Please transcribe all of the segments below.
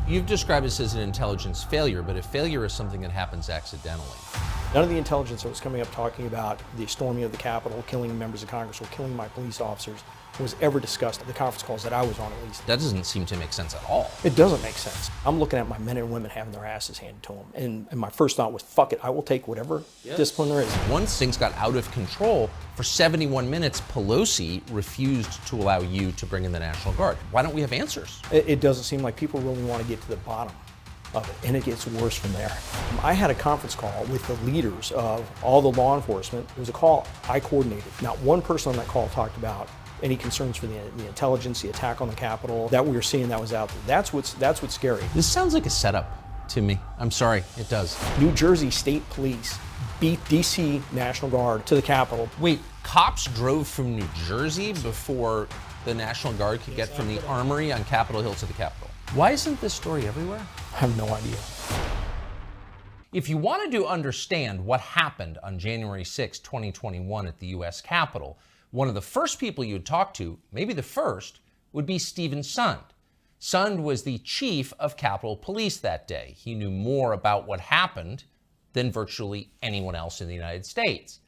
You've described this as an intelligence failure, but a failure is something that happens accidentally. None of the intelligence that was coming up talking about the storming of the Capitol, killing members of Congress, or killing my police officers was ever discussed at the conference calls that I was on, at least. That doesn't seem to make sense at all. It doesn't make sense. I'm looking at my men and women having their asses handed to them, and my first thought was, fuck it, I will take whatever discipline there is. Once things got out of control, for 71 minutes, Pelosi refused to allow you to bring in the National Guard. Why don't we have answers? It doesn't seem like people really want to get to the bottom of it, and it gets worse from there. I had a conference call with the leaders of all the law enforcement. It was a call I coordinated. Not one person on that call talked about any concerns for the intelligence, the attack on the Capitol that we were seeing that was out there. That's what's scary. This sounds like a setup to me. I'm sorry, it does. New Jersey State Police beat DC National Guard to the Capitol. Wait, cops drove from New Jersey before the National Guard could get from the Armory on Capitol Hill to the Capitol. Why isn't this story everywhere? I have no idea. If you wanted to understand what happened on January 6, 2021 at the U.S. Capitol, one of the first people you'd talk to, maybe the first, would be Stephen Sund. Sund was the chief of Capitol Police that day. He knew more about what happened than virtually anyone else in the United States.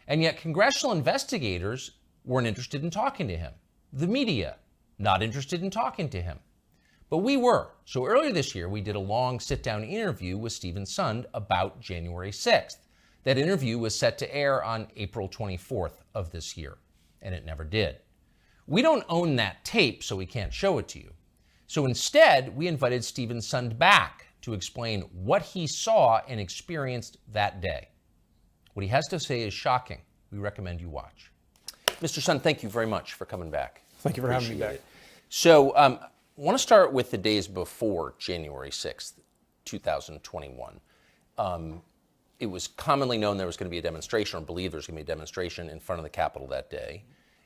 And yet congressional investigators weren't interested in talking to him. The media, not interested in talking to him. But we were. So earlier this year, we did a long sit-down interview with Stephen Sund about January 6th. That interview was set to air on April 24th of this year, and it never did. We don't own that tape, so we can't show it to you. So instead, we invited Stephen Sund back to explain what he saw and experienced that day. What he has to say is shocking. We recommend you watch. Mr. Sund, thank you very much for coming back. Thank you for having me back. So I want to start with the days before January 6th, 2021. It was commonly known there was going to be a demonstration, or believed there was going to be a demonstration in front of the Capitol that day.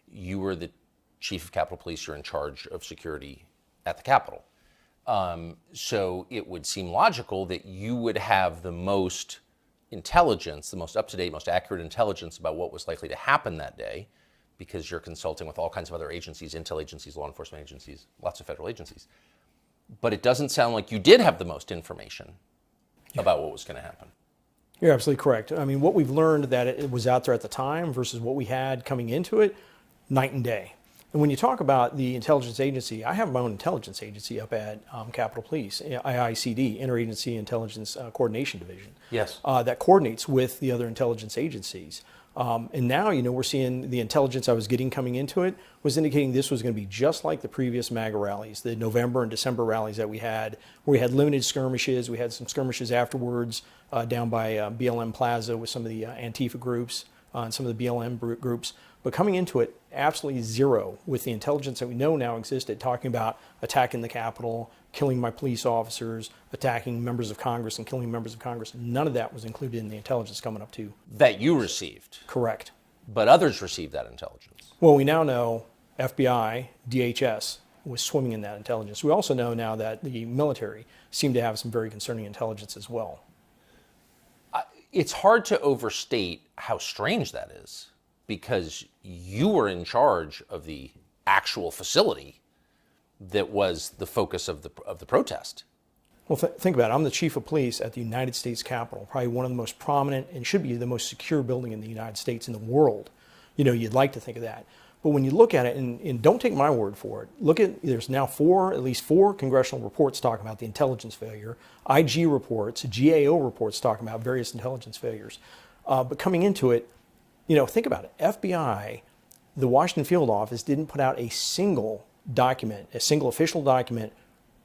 You were the chief of Capitol Police. You're in charge of security at the Capitol. So it would seem logical that you would have the most intelligence, the most up-to-date, most accurate intelligence about what was likely to happen that day, because you're consulting with all kinds of other agencies, intel agencies, law enforcement agencies, lots of federal agencies. But it doesn't sound like you did have the most information about what was going to happen. You're absolutely correct. I mean, what we've learned that it was out there at the time versus what we had coming into it, night and day. And when you talk about the intelligence agency, I have my own intelligence agency up at Capitol Police, IICD, Interagency Intelligence Coordination Division. Yes. That coordinates with the other intelligence agencies. And now, we're seeing the intelligence I was getting coming into it was indicating this was going to be just like the previous MAGA rallies, the November and December rallies that we had, where we had limited skirmishes. We had some skirmishes afterwards down by BLM Plaza with some of the Antifa groups and some of the BLM groups. But coming into it, absolutely zero with the intelligence that we know now existed, talking about attacking the Capitol, killing my police officers, attacking members of Congress and killing members of Congress. None of that was included in the intelligence coming up to. That you received. Correct. But others received that intelligence. Well, we now know FBI, DHS was swimming in that intelligence. We also know now that the military seemed to have some very concerning intelligence as well. It's hard to overstate how strange that is, because you were in charge of the actual facility that was the focus of the protest. Well, think about it. I'm the chief of police at the United States Capitol, probably one of the most prominent and should be the most secure building in the United States, in the world. You'd like to think of that. But when you look at it, and don't take my word for it, look at, there's now at least four congressional reports talking about the intelligence failure, IG reports, GAO reports talking about various intelligence failures. But coming into it, think about it. FBI, the Washington Field Office didn't put out a single document, a single official document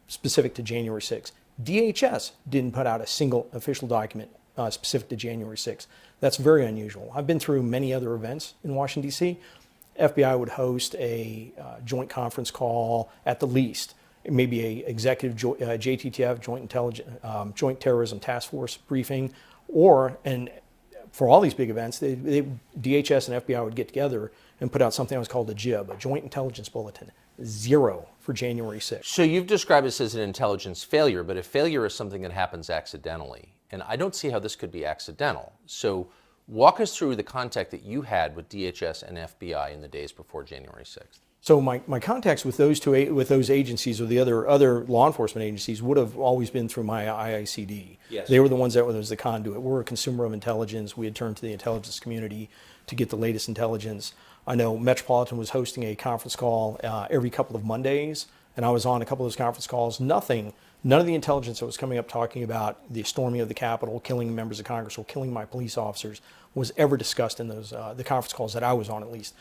specific to January 6th. DHS didn't put out a single official document specific to January 6th. That's very unusual. I've been through many other events in Washington, D.C. FBI would host a joint conference call at the least, maybe a executive JTTF, Joint Terrorism Task Force briefing, and for all these big events, DHS and FBI would get together and put out something that was called a JIB, a Joint Intelligence Bulletin. Zero for January 6th. So you've described this as an intelligence failure, but a failure is something that happens accidentally. And I don't see how this could be accidental. So walk us through the contact that you had with DHS and FBI in the days before January 6th. So my contacts with those agencies or the other law enforcement agencies would have always been through my IICD. Yes. They were the ones that was the conduit. We're a consumer of intelligence. We had turned to the intelligence community to get the latest intelligence. I know Metropolitan was hosting a conference call every couple of Mondays, and I was on a couple of those conference calls. None of the intelligence that was coming up talking about the storming of the Capitol, killing members of Congress, or killing my police officers was ever discussed in those the conference calls that I was on, at least.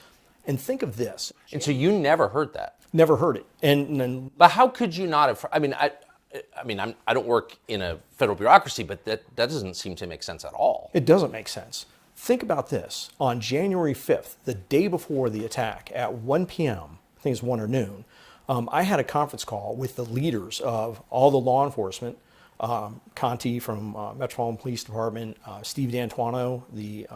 And think of this. And so you never heard that? Never heard it. And But how could you not have? I don't work in a federal bureaucracy, but that doesn't seem to make sense at all. it doesn't make sense. Think about this. On January 5th, the day before the attack, at 1 p.m., I think it's 1 or noon, I had a conference call with the leaders of all the law enforcement, Conti from Metropolitan Police Department, Steve D'Antuono, the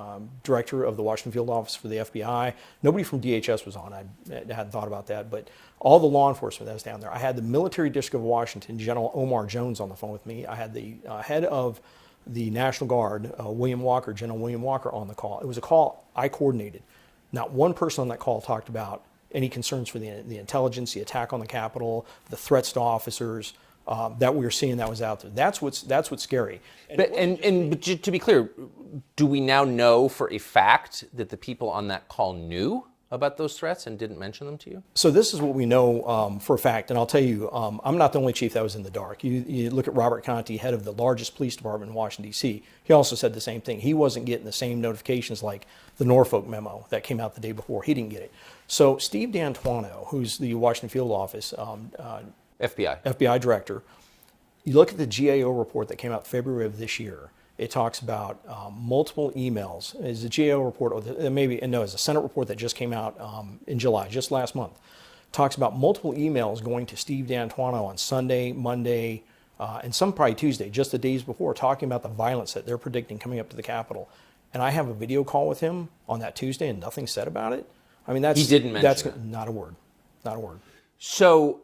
director of the Washington Field Office for the FBI. Nobody from DHS was on. I hadn't thought about that, but all the law enforcement that was down there. I had the Military District of Washington, General Omar Jones, on the phone with me. I had the head of the National Guard, General William Walker, on the call. It was a call I coordinated. Not one person on that call talked about any concerns for the intelligence, the attack on the Capitol, the threats to officers that we were seeing that was out there. That's what's scary. But to be clear, do we now know for a fact that the people on that call knew about those threats and didn't mention them to you? So this is what we know for a fact, and I'll tell you, I'm not the only chief that was in the dark. You look at Robert Conti, head of the largest police department in Washington, D.C. He also said the same thing. He wasn't getting the same notifications like the Norfolk memo that came out the day before. He didn't get it. So Steve D'Antuono, who's the Washington Field Office FBI director, you look at the GAO report that came out February of this year. It talks about multiple emails. It's a GAO report, or it's a Senate report that just came out in July, just last month. Talks about multiple emails going to Steve D'Antuono on Sunday, Monday, and some probably Tuesday, just the days before, talking about the violence that they're predicting coming up to the Capitol. And I have a video call with him on that Tuesday, and nothing said about it. I mean, he didn't mention it. Not a word, not a word. So,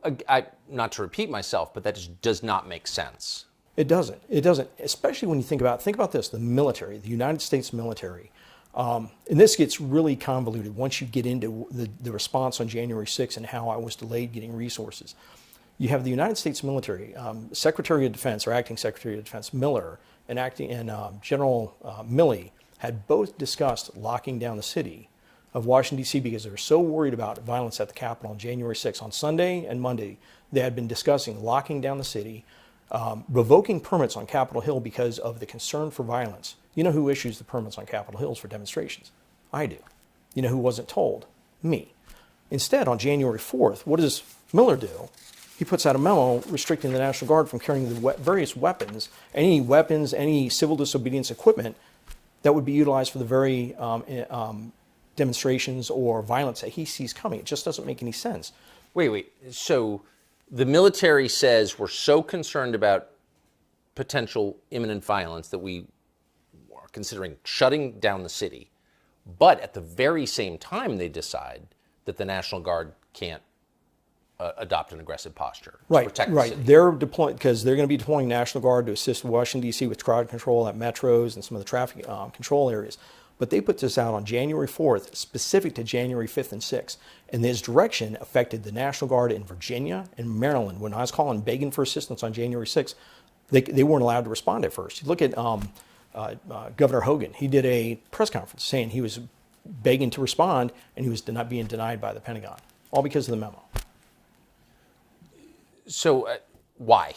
not to repeat myself, but that just does not make sense. It doesn't. It doesn't, especially when you think about this, the military, the United States military. And this gets really convoluted once you get into the response on January 6th and how I was delayed getting resources. You have the United States military, Secretary of Defense, or Acting Secretary of Defense Miller, and General Milley had both discussed locking down the city of Washington, D.C. because they were so worried about violence at the Capitol on January 6th. On Sunday and Monday, they had been discussing locking down the city, revoking permits on Capitol Hill because of the concern for violence. You know who issues the permits on Capitol Hills for demonstrations? I do. You know who wasn't told? Me. Instead, on January 4th, what does Miller do? He puts out a memo restricting the National Guard from carrying the various weapons, any civil disobedience equipment that would be utilized for the very demonstrations or violence that he sees coming. It just doesn't make any sense. Wait. So the military says we're so concerned about potential imminent violence that we are considering shutting down the city. But at the very same time, they decide that the National Guard can't adopt an aggressive posture to protect the city. They're deploying because they're going to be deploying National Guard to assist Washington, D.C. with crowd control at metros and some of the traffic control areas. But they put this out on January 4th, specific to January 5th and 6th. And this direction affected the National Guard in Virginia and Maryland. When I was calling, begging for assistance on January 6th, they weren't allowed to respond at first. You look at Governor Hogan. He did a press conference saying he was begging to respond, and he was being denied by the Pentagon, all because of the memo. So why?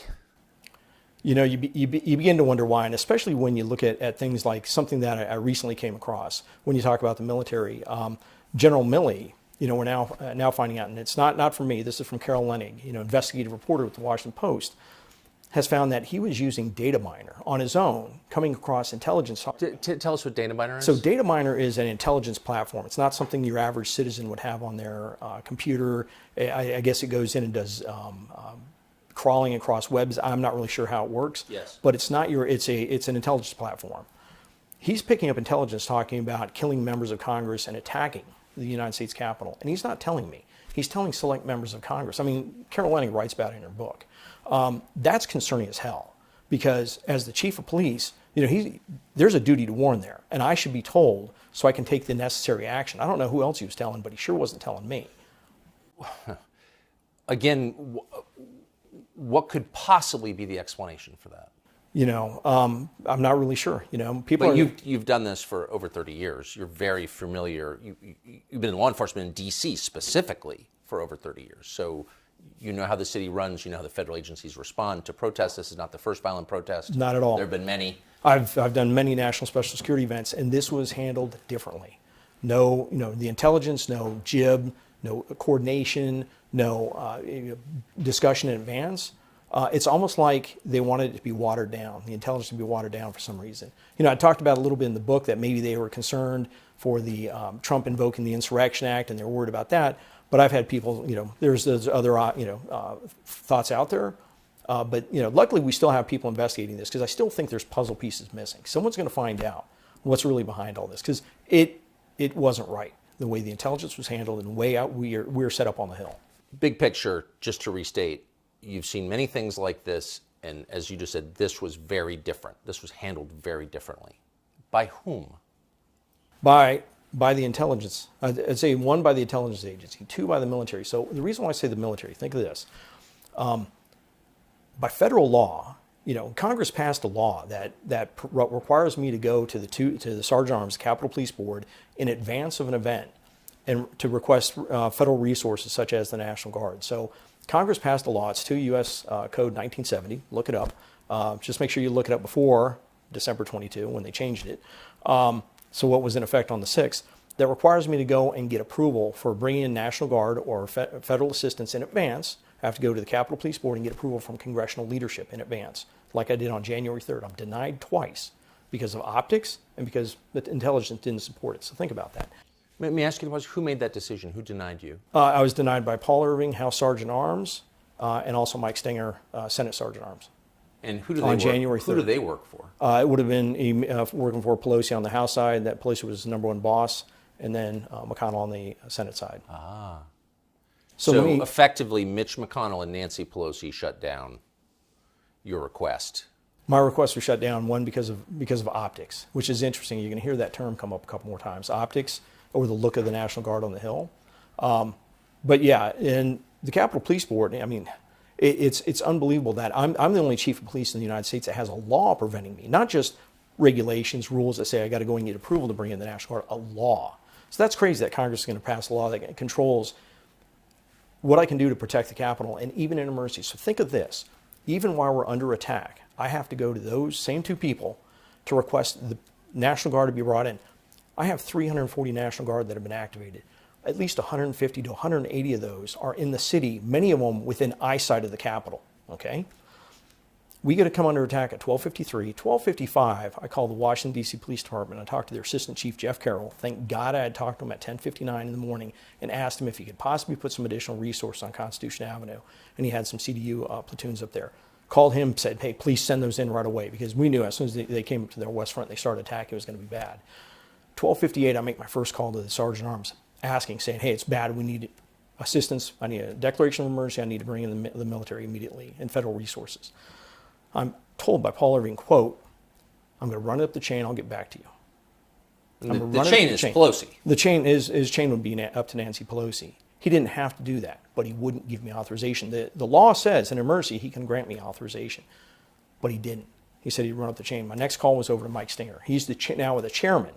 You know, you begin to wonder why, and especially when you look at things like something that I recently came across when you talk about the military. General Milley, we're now finding out, and it's not from me. This is from Carol Lenig, investigative reporter with the Washington Post, has found that he was using data miner on his own, coming across intelligence. Tell us what data miner is. So data miner is an intelligence platform. It's not something your average citizen would have on their computer. I guess it goes in and does crawling across webs. I'm not really sure how it works. Yes. But it's not it's an intelligence platform. He's picking up intelligence talking about killing members of Congress and attacking the United States Capitol. And he's not telling me. He's telling select members of Congress. I mean, Carol Lenig writes about it in her book. That's concerning as hell, because as the chief of police, there's a duty to warn there, and I should be told so I can take the necessary action. I don't know who else he was telling, but he sure wasn't telling me. again, what could possibly be the explanation for that? I'm not really sure. People. But you've done this for over 30 years. You're very familiar. You've been in law enforcement in D.C. specifically for over 30 years. So you know how the city runs. You know how the federal agencies respond to protests. This is not the first violent protest. Not at all. There have been many. I've done many national special security events, and this was handled differently. No, the intelligence, no jib, no coordination, no discussion in advance. It's almost like they wanted it to be watered down, the intelligence to be watered down for some reason. I talked about a little bit in the book that maybe they were concerned for the Trump invoking the Insurrection Act, and they're worried about that. But I've had people, there's other, thoughts out there. But luckily we still have people investigating this because I still think there's puzzle pieces missing. Someone's going to find out what's really behind all this because it wasn't right the way the intelligence was handled and the way out we're set up on the Hill. Big picture, just to restate, you've seen many things like this, and as you just said, this was very different. This was handled very differently. By whom? By the intelligence. I'd say one, by the intelligence agency, two, by the military. So the reason why I say the military, think of this. By federal law, Congress passed a law that requires me to go to the Sergeant Arms Capitol Police Board in advance of an event and to request federal resources such as the National Guard. So Congress passed a law. It's 2 U.S. Code 1970. Look it up. Just make sure you look it up before December 22 when they changed it. So what was in effect on the 6th, that requires me to go and get approval for bringing in National Guard or federal assistance in advance. I have to go to the Capitol Police Board and get approval from congressional leadership in advance, like I did on January 3rd. I'm denied twice because of optics and because the intelligence didn't support it. So think about that. Let me ask you the question, who made that decision? Who denied you? I was denied by Paul Irving, House Sergeant Arms, and also Mike Stenger, Senate Sergeant Arms. And who do they on work, January 3rd. Who do they work for? It would have been working for Pelosi on the House side. That Pelosi was the number one boss, and then McConnell on the Senate side. Ah. So effectively, Mitch McConnell and Nancy Pelosi shut down your request. My request was shut down, one, because of optics, which is interesting. You're going to hear that term come up a couple more times. Optics, or the look of the National Guard on the Hill. But yeah, in the Capitol Police Board, I mean, it's unbelievable that I'm the only chief of police in the United States that has a law preventing me, not just regulations, rules that say I got to go and get approval to bring in the National Guard, a law. So that's crazy that Congress is going to pass a law that controls what I can do to protect the Capitol, and even in emergency. So think of this. Even while we're under attack, I have to go to those same two people to request the National Guard to be brought in. I have 340 National Guard that have been activated. At least 150 to 180 of those are in the city, many of them within eyesight of the Capitol, okay? We get to come under attack at 12:53. 12:55, I called the Washington, D.C. Police Department. I talked to their Assistant Chief, Jeff Carroll. Thank God I had talked to him at 10:59 in the morning and asked him if he could possibly put some additional resource on Constitution Avenue. And he had some CDU platoons up there. Called him, said, hey, please send those in right away, because we knew as soon as they came up to their west front, they started attacking, it was going to be bad. 12:58, I make my first call to the Sergeant Arms, asking, saying, hey, it's bad, we need assistance, I need a declaration of emergency, I need to bring in the military immediately and federal resources. I'm told by Paul Irving, quote, I'm going to run it up the chain, I'll get back to you. The chain is Pelosi. The chain his chain would be up to Nancy Pelosi. He didn't have to do that, but he wouldn't give me authorization. The law says in emergency he can grant me authorization, but he didn't. He said he'd run up the chain. My next call was over to Mike Stenger. He's now the chairman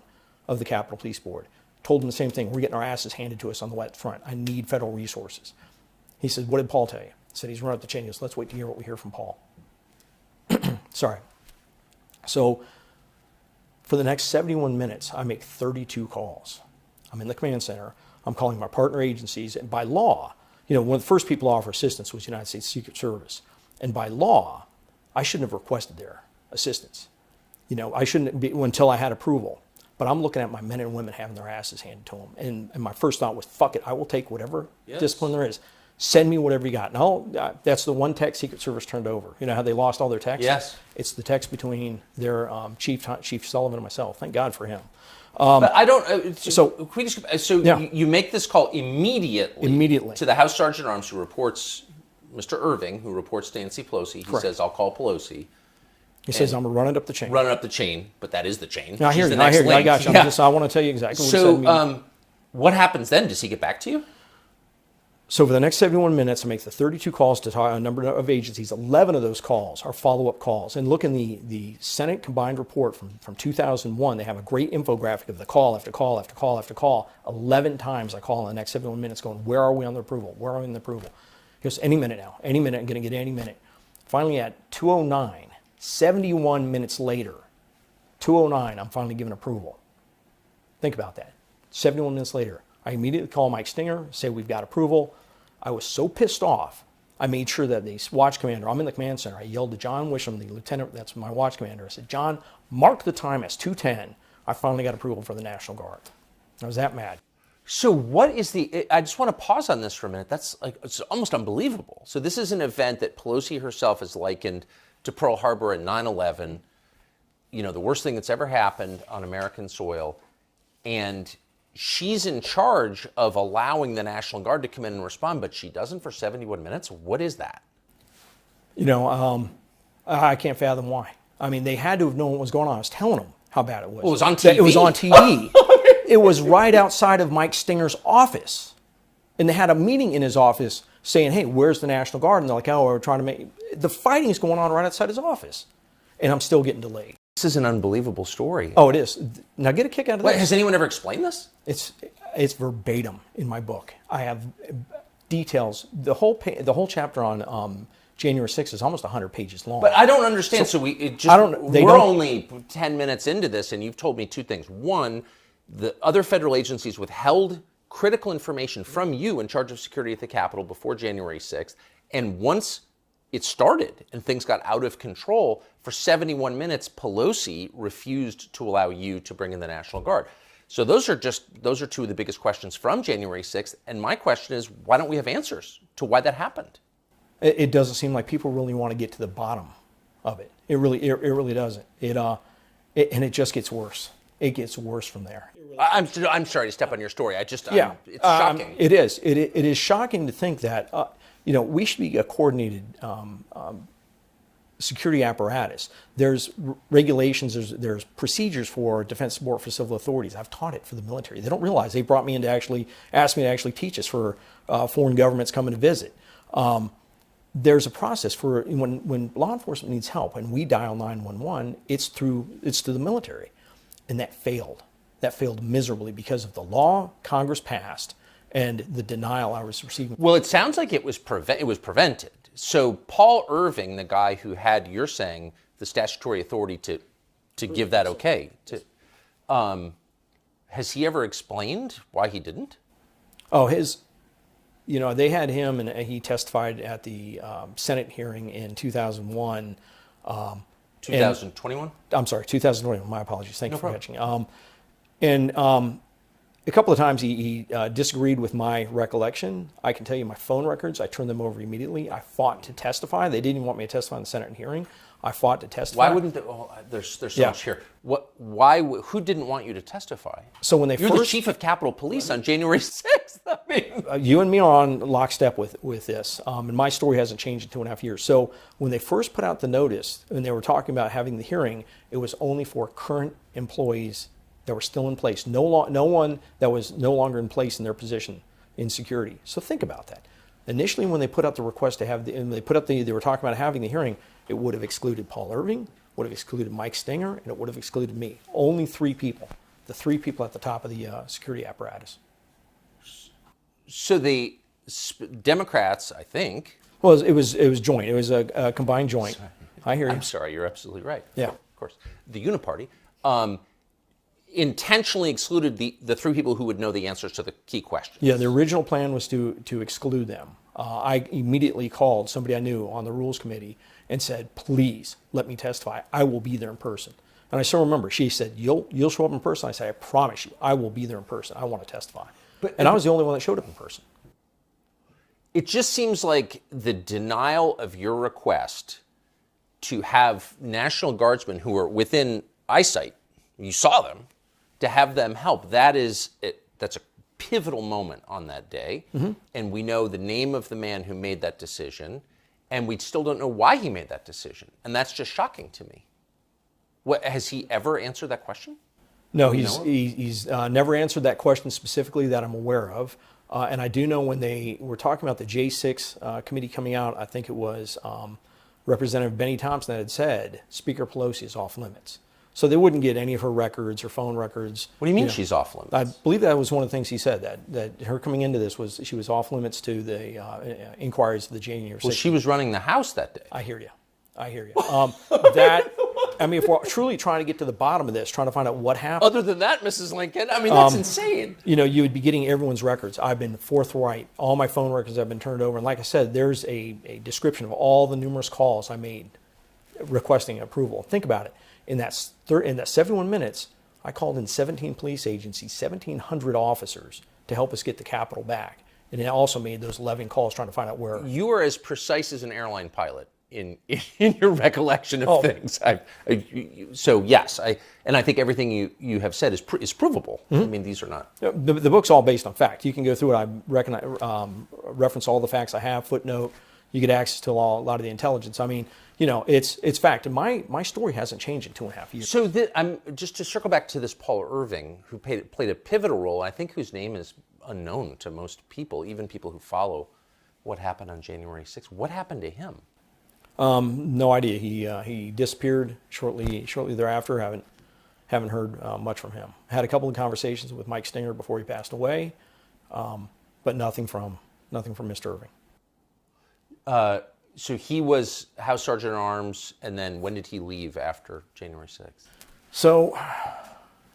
of the Capitol Police Board. Told him the same thing. We're getting our asses handed to us on the west front. I need federal resources. He said, what did Paul tell you? I said, he's run up the chain. He goes, let's wait to hear what we hear from Paul. Sorry. So for the next 71 minutes, I make 32 calls. I'm in the command center. I'm calling my partner agencies. And by law, one of the first people to offer assistance was the United States Secret Service. And by law, I shouldn't have requested their assistance. I shouldn't be until I had approval. But I'm looking at my men and women having their asses handed to them. And my first thought was, fuck it, I will take whatever discipline there is. Send me whatever you got. And that's the one text Secret Service turned over. You know how they lost all their texts? Yes. It's the text between their Chief Sullivan and myself. Thank God for him. But I don't. You make this call immediately to the House Sergeant Arms, who reports Mr. Irving, who reports to Nancy Pelosi. He Correct. says, "I'll call Pelosi." He says, "I'm running up the chain." Running up the chain, but that is the chain. I hear you. I got you. I want to tell you exactly what he said to me. What happens then? Does he get back to you? So for the next 71 minutes, I make the 32 calls to a number of agencies. 11 of those calls are follow-up calls. And look in the Senate combined report from 2001. They have a great infographic of the call after call after call after call. 11 times I call in the next 71 minutes going, where are we on the approval? Where are we on the approval? He goes, any minute now. Any minute. I'm going to get any minute. Finally at 2:09, 71 minutes later, 2:09, I'm finally given approval. Think about that. 71 minutes later. I immediately call Mike Stinger, say we've got approval. I was so pissed off, I made sure that the watch commander, I'm in the command center, I yelled to John Wisham, the lieutenant, that's my watch commander. I said, John, mark the time as 2:10. I finally got approval for the National Guard. I was that mad. So what is I just want to pause on this for a minute. That's like, it's almost unbelievable. So this is an event that Pelosi herself has likened to Pearl Harbor and 9/11, the worst thing that's ever happened on American soil. And she's in charge of allowing the National Guard to come in and respond, but she doesn't for 71 minutes. What is that? I can't fathom why. I mean, they had to have known what was going on. I was telling them how bad it was. Well, it was on TV. It was on TV. It was right outside of Mike Stinger's office. And they had a meeting in his office saying, hey, where's the National Guard? And they're like, oh, we're trying to make... The fighting's going on right outside his office. And I'm still getting delayed. This is an unbelievable story. Oh, it is. Now get a kick out of this. Has anyone ever explained this? It's verbatim in my book. I have details. The whole chapter on January 6th is almost 100 pages long. But I don't understand. So we're only 10 minutes into this, and you've told me two things. One, the other federal agencies withheld critical information from you in charge of security at the Capitol before January 6th. And once it started and things got out of control, for 71 minutes, Pelosi refused to allow you to bring in the National Guard. So those are two of the biggest questions from January 6th. And my question is, why don't we have answers to why that happened? It doesn't seem like people really want to get to the bottom of it. It really doesn't. And it just gets worse. It gets worse from there. I'm sorry to step on your story. It's shocking. It is. It is shocking to think that we should be a coordinated security apparatus. There's regulations. There's procedures for defense support for civil authorities. I've taught it for the military. They don't realize they brought me in to ask me to teach this for foreign governments coming to visit. There's a process for when law enforcement needs help and we dial 911. It's through the military. And that failed. That failed miserably because of the law Congress passed and the denial I was receiving. Well, it sounds like it was prevented. So Paul Irving, the guy who had, you're saying, the statutory authority to give that okay, has he ever explained why he didn't? Oh, they had him and he testified at the Senate hearing in 2001. 2021? I'm sorry, 2021. My apologies. Thank you for catching. A couple of times he disagreed with my recollection. I can tell you my phone records, I turned them over immediately. I fought to testify. They didn't want me to testify in the Senate hearing. I fought to testify. Why wouldn't they? Oh, there's so much here. Who didn't want you to testify? So when You're the chief of Capitol Police on January 6th. I mean, you and me are on lockstep with this, and my story hasn't changed in 2.5 years. So when they first put out the notice and they were talking about having the hearing, it was only for current employees that were still in place. No one that was no longer in place in their position in security. So think about that. Initially, when they put out the request to have they were talking about having the hearing, it would have excluded Paul Irving, would have excluded Mike Stinger, and it would have excluded me. Only 3 people. The 3 people at the top of the security apparatus. So the Democrats, I think. Well, it was joint. It was a combined joint. I hear you. I'm sorry. You're absolutely right. Yeah. Of course. The Uniparty intentionally excluded the 3 people who would know the answers to the key questions. Yeah, the original plan was to exclude them. I immediately called somebody I knew on the Rules Committee and said, please let me testify. I will be there in person. And I still remember, she said, you'll show up in person? I said, I promise you, I will be there in person. I want to testify. And I was the only one that showed up in person. It just seems like the denial of your request to have National Guardsmen who are within eyesight, you saw them, to have them help, that's a pivotal moment on that day. Mm-hmm. And we know the name of the man who made that decision, and we still don't know why he made that decision. And that's just shocking to me. Has he ever answered that question? No, he's never answered that question specifically that I'm aware of. And I do know when they were talking about the J6 committee coming out, I think it was Representative Benny Thompson that had said Speaker Pelosi is off limits. So they wouldn't get any of her records or phone records. What do you mean she's off limits? I believe that was one of the things he said, that her coming into this was she was off limits to the inquiries of the January 6th. Well, she was running the House that day. I hear you. If we're truly trying to get to the bottom of this, trying to find out what happened. Other than that, Mrs. Lincoln, I mean, that's insane. You would be getting everyone's records. I've been forthright. All my phone records have been turned over. And like I said, there's a description of all the numerous calls I made requesting approval. Think about it. In that 71 minutes, I called in 17 police agencies, 1,700 officers to help us get the Capitol back. And it also made those 11 calls trying to find out where. You are as precise as an airline pilot in your recollection of things. So yes, I think everything you have said is provable. Mm-hmm. I mean, these are not. The book's all based on fact. You can go through it. I reference all the facts I have, footnote. You get access to a lot of the intelligence. I mean, it's fact. And my story hasn't changed in 2.5 years. So I'm just to circle back to this Paul Irving, who played a pivotal role, I think whose name is unknown to most people, even people who follow what happened on January 6th. What happened to him? No idea. He disappeared shortly thereafter. Haven't heard much from him. Had a couple of conversations with Mike Stinger before he passed away, but nothing from Mr. Irving. So he was House Sergeant at Arms, and then when did he leave after January 6th? So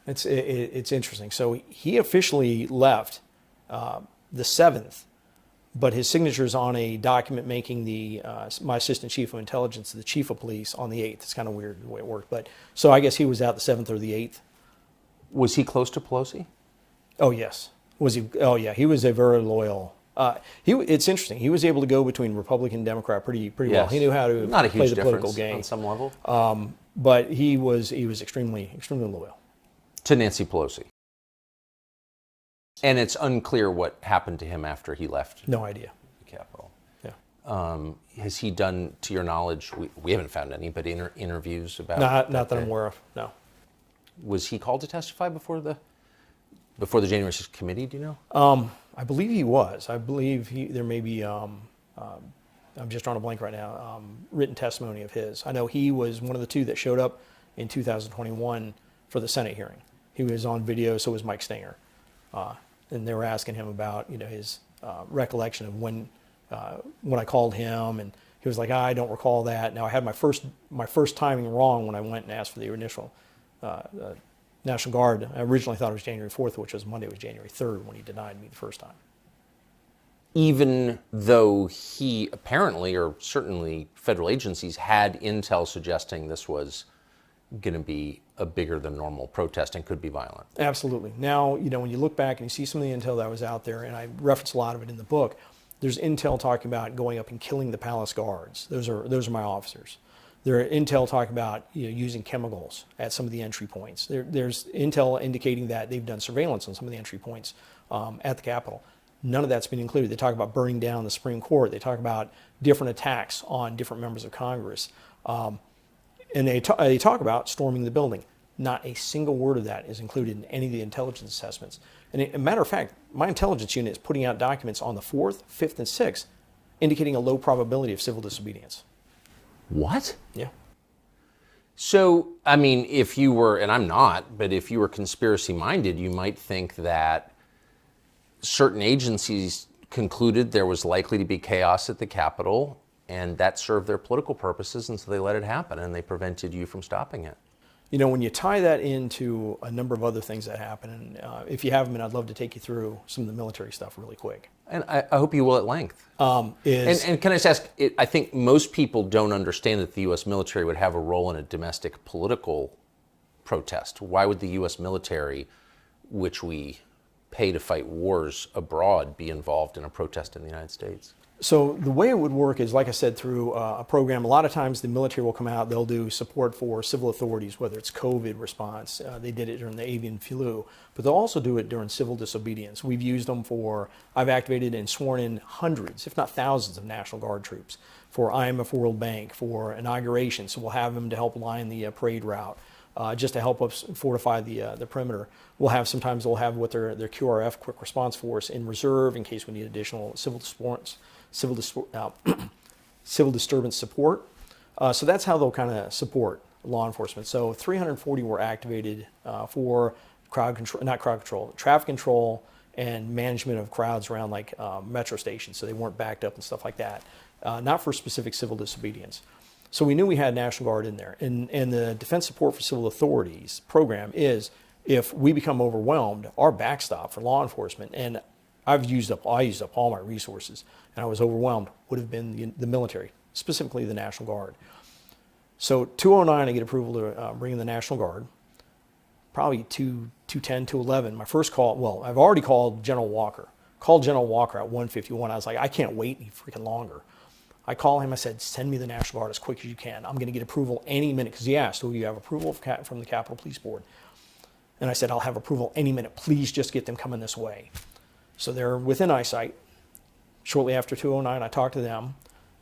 it's interesting. So he officially left the 7th, but his signature is on a document making my assistant chief of intelligence the chief of police on the 8th. It's kind of weird the way it worked, but so I guess he was out the 7th or the 8th. Was he close to Pelosi? Oh yes. Was he? Oh yeah. He was a very loyal. It's interesting. He was able to go between Republican and Democrat pretty well. He knew how to Not a play huge the political game on some level. But he was extremely loyal to Nancy Pelosi. And it's unclear what happened to him after he left. No idea. The Capitol. Yeah. Has he done, to your knowledge, we haven't found any, but interviews about not that I'm aware of. No. Was he called to testify before the January 6th committee? Do you know? I believe he was. I believe there may be. I'm just drawing a blank right now. Written testimony of his. I know he was one of the two that showed up in 2021 for the Senate hearing. He was on video. So was Mike Stinger. And they were asking him about his recollection of when I called him, and he was like, I don't recall that. Now I had my first timing wrong when I went and asked for the initial National Guard. I originally thought it was January 4th, which was Monday. It was January 3rd when he denied me the first time. Even though he apparently, or certainly federal agencies, had intel suggesting this was going to be a bigger than normal protest and could be violent. Absolutely. Now, when you look back and you see some of the intel that was out there, and I reference a lot of it in the book, there's intel talking about going up and killing the palace guards. Those are my officers. There's intel talking about using chemicals at some of the entry points. There's intel indicating that they've done surveillance on some of the entry points at the Capitol. None of that's been included. They talk about burning down the Supreme Court. They talk about different attacks on different members of Congress. And they talk about storming the building. Not a single word of that is included in any of the intelligence assessments. And a matter of fact, my intelligence unit is putting out documents on the 4th, 5th, and 6th indicating a low probability of civil disobedience. What? Yeah. So, I mean, if you were, and I'm not, but if you were conspiracy minded, you might think that certain agencies concluded there was likely to be chaos at the Capitol, and that served their political purposes, and so they let it happen, and they prevented you from stopping it. When you tie that into a number of other things that happen, and if you haven't been, I'd love to take you through some of the military stuff really quick. And I hope you will at length. And can I just ask, I think most people don't understand that the U.S. military would have a role in a domestic political protest. Why would the U.S. military, which we pay to fight wars abroad, be involved in a protest in the United States? So the way it would work is, like I said, through a program. A lot of times the military will come out, they'll do support for civil authorities, whether it's COVID response. They did it during the avian flu, but they'll also do it during civil disobedience. We've used them I've activated and sworn in hundreds, if not thousands, of National Guard troops for IMF World Bank, for inauguration. So we'll have them to help line the parade route. just to help us fortify the perimeter. Sometimes they'll have what their QRF, quick response force, in reserve in case we need additional civil disturbance support. So that's how they'll kind of support law enforcement. So 340 were activated for traffic control and management of crowds around like metro stations, so they weren't backed up and stuff like that. Not for specific civil disobedience. So we knew we had National Guard in there. And the Defense Support for Civil Authorities program is, if we become overwhelmed, our backstop for law enforcement, and I used up all my resources, and I was overwhelmed, would have been the military, specifically the National Guard. So 209, I get approval to bring in the National Guard. Probably 210, 211. My first call, well, I've already called General Walker. Called General Walker at 1:51. I was like, I can't wait any freaking longer. I call him, I said, send me the National Guard as quick as you can. I'm going to get approval any minute, because he asked, do you have approval from the Capitol Police Board? And I said, I'll have approval any minute. Please just get them coming this way. So they're within eyesight. Shortly after 209, I talk to them.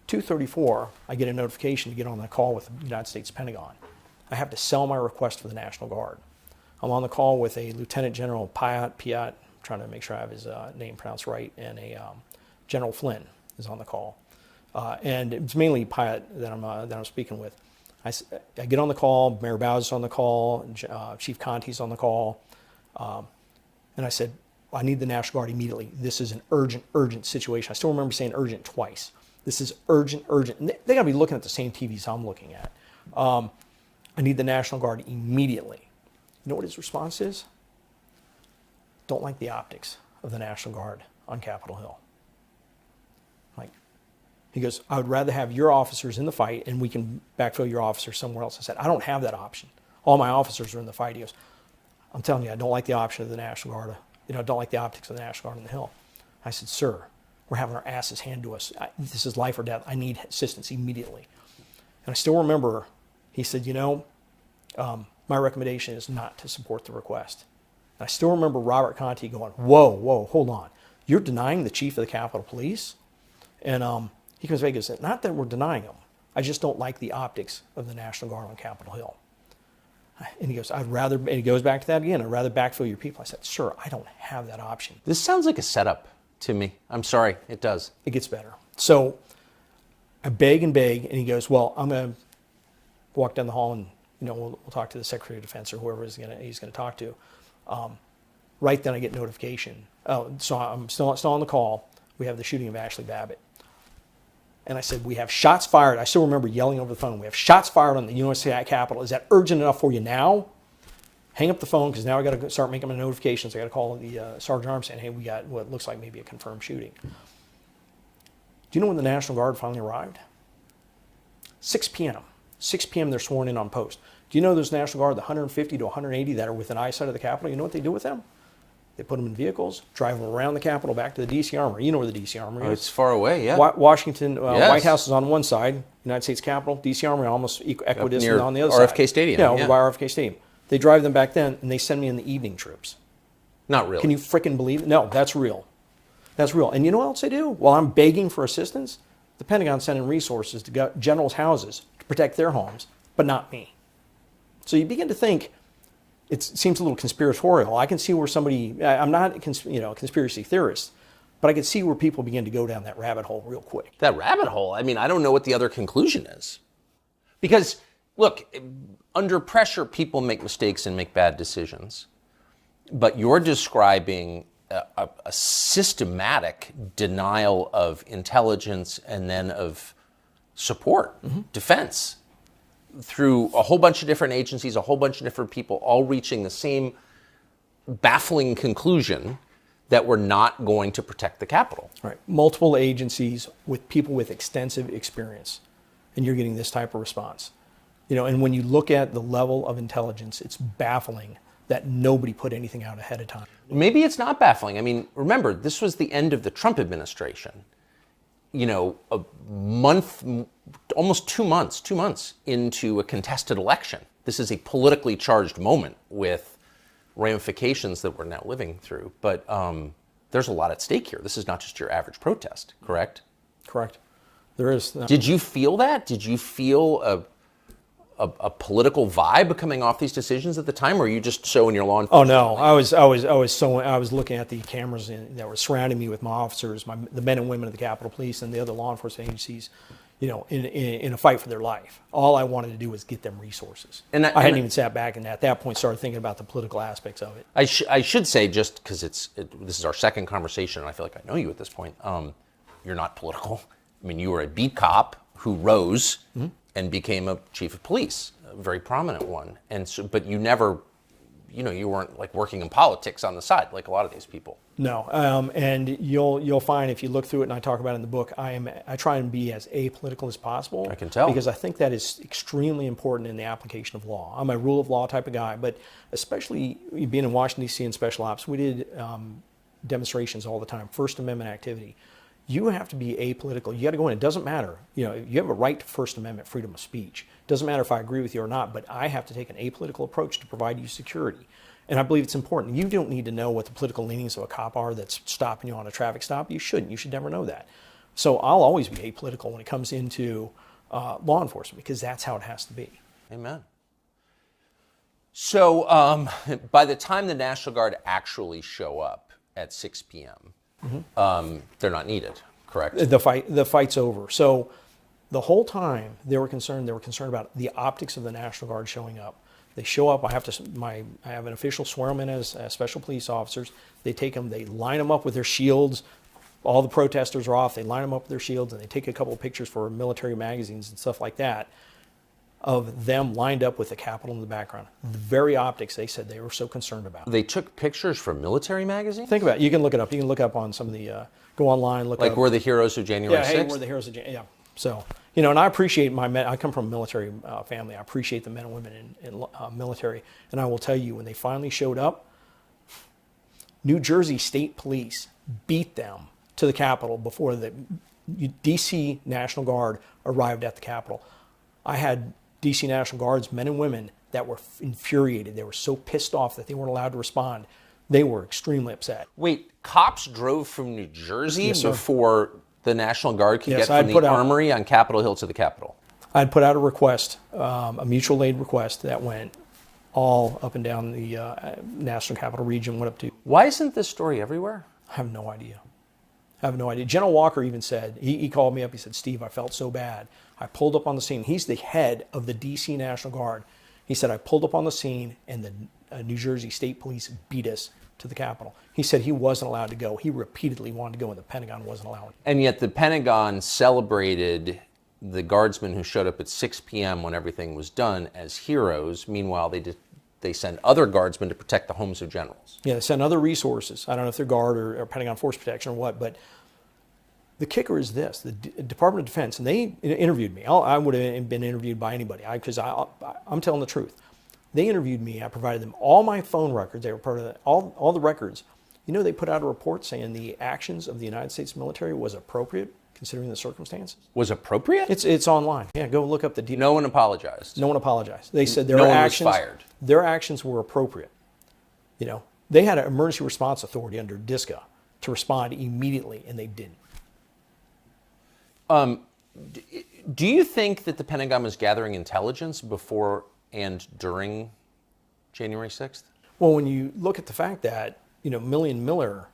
2:34, I get a notification to get on the call with the United States Pentagon. I have to sell my request for the National Guard. I'm on the call with a Lieutenant General Piat, trying to make sure I have his name pronounced right, and a General Flynn is on the call. And it's mainly Piat that I'm speaking with. I get on the call, Mayor Bowes is on the call, Chief Conti's on the call, and I said, I need the National Guard immediately. This is an urgent situation. I still remember saying urgent twice. This is urgent. And they got to be looking at the same TVs I'm looking at. I need the National Guard immediately. You know what his response is? Don't like the optics of the National Guard on Capitol Hill. He goes, I would rather have your officers in the fight and we can backfill your officers somewhere else. I said, I don't have that option. All my officers are in the fight. He goes, I'm telling you, I don't like the option of the National Guard. I don't like the optics of the National Guard on the Hill. I said, sir, we're having our asses handed to us. This is life or death. I need assistance immediately. And I still remember, he said, my recommendation is not to support the request. And I still remember Robert Conti going, whoa, hold on. You're denying the chief of the Capitol Police? And he comes back and says, not that we're denying him. I just don't like the optics of the National Guard on Capitol Hill. And he goes, and he goes back to that again, I'd rather backfill your people. I said, sir, I don't have that option. This sounds like a setup to me. I'm sorry, it does. It gets better. So I beg, and he goes, well, I'm going to walk down the hall and we'll talk to the Secretary of Defense or whoever he's going to talk to. Right then I get notification. So I'm still on the call. We have the shooting of Ashley Babbitt. And I said, we have shots fired. I still remember yelling over the phone. We have shots fired on the U.S. Capitol. Is that urgent enough for you now? Hang up the phone, because now I got to start making my notifications. I got to call the Sergeant Arms saying, hey, we got what looks like maybe a confirmed shooting. Do you know when the National Guard finally arrived? 6 p.m. 6 p.m. they're sworn in on post. Do you know those National Guard, the 150 to 180 that are within eyesight of the Capitol? You know what they do with them? They put them in vehicles, drive them around the Capitol back to the D.C. Armory. You know where the D.C. Armory is. It's far away, yeah. Washington, Yes. White House is on one side, United States Capitol, D.C. Armory almost equidistant on the other RFK side. Stadium. Yeah, over by RFK Stadium. They drive them back then, and they send me in the evening troops. Not really. Can you frickin' believe it? No, that's real. That's real. And you know what else they do? While I'm begging for assistance, the Pentagon's sending resources to generals' houses to protect their homes, but not me. So you begin to think, it seems a little conspiratorial. I can see where I'm not a conspiracy theorist, but I can see where people begin to go down that rabbit hole real quick. That rabbit hole? I mean, I don't know what the other conclusion is. Because, look, under pressure, people make mistakes and make bad decisions. But you're describing a systematic denial of intelligence and then of support, defense, through a whole bunch of different agencies, a whole bunch of different people, all reaching the same baffling conclusion that we're not going to protect the Capitol. Right. Multiple agencies with people with extensive experience, and you're getting this type of response. And when you look at the level of intelligence, it's baffling that nobody put anything out ahead of time. Maybe it's not baffling. I mean, remember, this was the end of the Trump administration. A month, almost 2 months into a contested election. This is a politically charged moment with ramifications that we're now living through. But there's a lot at stake here. This is not just your average protest, correct? Correct. There is. Did you feel that? Did you feel a political vibe coming off these decisions at the time, or were you just so in your law Oh enforcement? no, I was looking at the cameras that were surrounding me with my officers, the men and women of the Capitol Police and the other law enforcement agencies, in a fight for their life. All I wanted to do was get them resources. I hadn't even sat back and at that point started thinking about the political aspects of it. I should say, just because this is our second conversation, and I feel like I know you at this point. You're not political. I mean, you were a beat cop who rose and became a chief of police, a very prominent one. And so, but you never, you weren't like working in politics on the side like a lot of these people. No, and you'll find if you look through it, and I talk about it in the book, I try and be as apolitical as possible. I can tell. Because I think that is extremely important in the application of law. I'm a rule of law type of guy, but especially being in Washington, D.C. in special ops, we did demonstrations all the time, First Amendment activity. You have to be apolitical. You got to go in. It doesn't matter. You have a right to First Amendment freedom of speech. It doesn't matter if I agree with you or not, but I have to take an apolitical approach to provide you security. And I believe it's important. You don't need to know what the political leanings of a cop are that's stopping you on a traffic stop. You shouldn't. You should never know that. So I'll always be apolitical when it comes into law enforcement because that's how it has to be. Amen. So by the time the National Guard actually show up at 6 p.m., they're not needed, correct? The fight's over. So the whole time they were concerned about the optics of the National Guard showing up. They show up. I have an official swear them in as special police officers. They take them. They line them up with their shields. All the protesters are off. They line them up with their shields, and they take a couple of pictures for military magazines and stuff like that of them lined up with the Capitol in the background. The very optics they said they were so concerned about. They took pictures from military magazines? Think about it. You can look it up. You can look up on some of the, go online, look like up. we're the heroes of January 6th? Yeah, hey, we're the heroes of January. Yeah. So, and I appreciate my men. I come from a military family. I appreciate the men and women in military. And I will tell you, when they finally showed up, New Jersey State Police beat them to the Capitol before the D.C. National Guard arrived at the Capitol. I had D.C. National Guards, men and women, that were infuriated. They were so pissed off that they weren't allowed to respond. They were extremely upset. Wait, cops drove from New Jersey Yes, sir. before the National Guard could Yes, get from the Armory on Capitol Hill to the Capitol? I'd put out a request, a mutual aid request that went all up and down the National Capital Region, went up to... Why isn't this story everywhere? I have no idea. General Walker even said, he called me up, he said, Steve, I felt so bad. I pulled up on the scene. He's the head of the D.C. National Guard. He said, I pulled up on the scene and the New Jersey State Police beat us to the Capitol. He said he wasn't allowed to go. He repeatedly wanted to go and the Pentagon wasn't allowing him. And yet the Pentagon celebrated the guardsmen who showed up at 6 p.m. when everything was done as heroes. Meanwhile, they send other guardsmen to protect the homes of generals. Yeah, they send other resources. I don't know if they're Guard or Pentagon Force Protection or what, but the kicker is this. The Department of Defense, and they interviewed me. I would have been interviewed by anybody because I'm telling the truth. They interviewed me. I provided them all my phone records. They were part of all the records. They put out a report saying the actions of the United States military was appropriate considering the circumstances. Was appropriate? It's online. Yeah, go look up the details. No one apologized. No one apologized. They said no one was fired. Their actions were appropriate. They had an emergency response authority under DISCA to respond immediately, and they didn't. Do you think that the Pentagon was gathering intelligence before and during January 6th? Well, when you look at the fact that, Milley and Miller,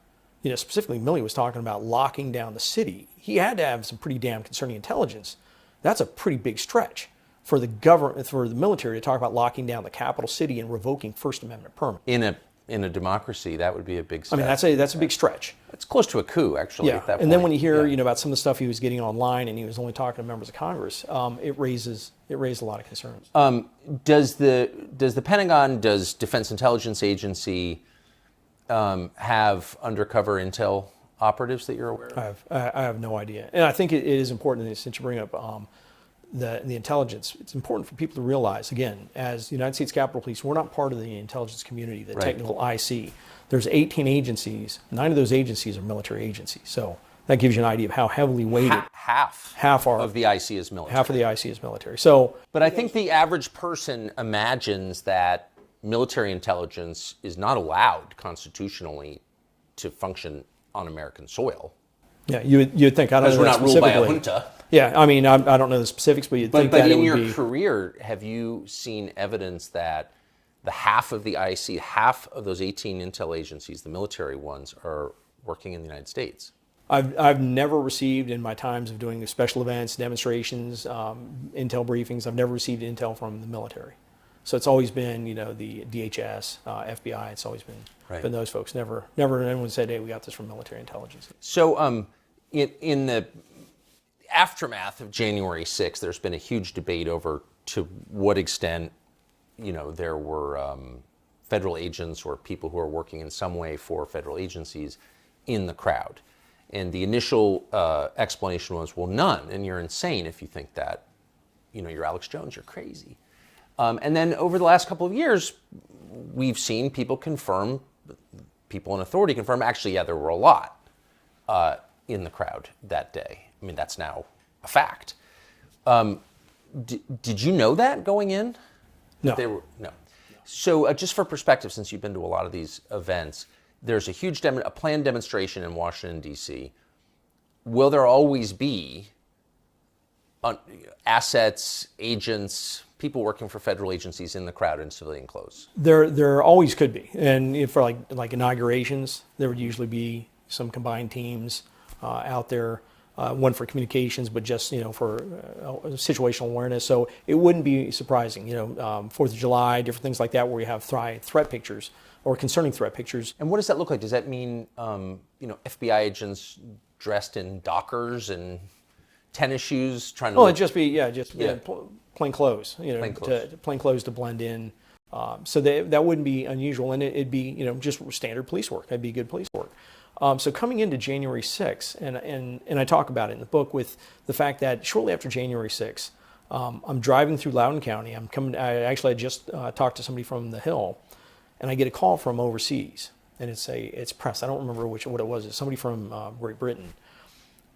specifically Milley was talking about locking down the city, he had to have some pretty damn concerning intelligence. That's a pretty big stretch for the government, for the military to talk about locking down the capital city and revoking First Amendment permit. In a democracy, that would be a big stretch. I mean, that's a big stretch. It's close to a coup, actually, at that point. And then when you hear, about some of the stuff he was getting online and he was only talking to members of Congress, it raised a lot of concerns. Does the Pentagon, does Defense Intelligence Agency have undercover intel operatives that you're aware of? I have no idea. And I think it is important, since you bring up the intelligence, it's important for people to realize, again, as the United States Capitol Police, we're not part of the intelligence community, the technical IC. There's 18 agencies. 9 of those agencies are military agencies. So that gives you an idea of how heavily weighted. Half of the IC is military. Half of the IC is military. So, but I think the average person imagines that military intelligence is not allowed constitutionally to function on American soil. Yeah, you'd think. I don't know because we're not ruled by a specifically. junta. Yeah, I mean, I don't know the specifics, but you'd think But that it in would your be. career, have you seen evidence that the half of the IC, half of those 18 intel agencies, the military ones, are working in the United States? I've never received, in my times of doing special events, demonstrations, intel briefings, I've never received intel from the military. So it's always been, the DHS, FBI. It's always been those folks. Never anyone said, "Hey, we got this from military intelligence." So, in the aftermath of January 6th, there's been a huge debate over to what extent, there were federal agents or people who are working in some way for federal agencies in the crowd. And the initial explanation was, well, none, and you're insane if you think that. You're Alex Jones, you're crazy. And then over the last couple of years, we've seen people in authority confirm, actually, yeah, there were a lot in the crowd that day. I mean, that's now a fact. Did you know that going in? No. No. So just for perspective, since you've been to a lot of these events, there's a huge a planned demonstration in Washington, D.C. Will there always be assets, agents, people working for federal agencies in the crowd in civilian clothes? There always could be, and for like inaugurations, there would usually be some combined teams out there. One for communications, but just for situational awareness. So it wouldn't be surprising. 4th of July, different things like that, where you have threat pictures or concerning threat pictures. And what does that look like? Does that mean FBI agents dressed in Dockers and tennis shoes trying to? Well, it'd just be plain clothes. Plain clothes to blend in. So that wouldn't be unusual, and it'd be just standard police work. That'd be good police work. So coming into January 6th, and I talk about it in the book with the fact that shortly after January 6th, I'm driving through Loudoun County. I just talked to somebody from the Hill, and I get a call from overseas, and it's press. I don't remember what it was. It's somebody from Great Britain,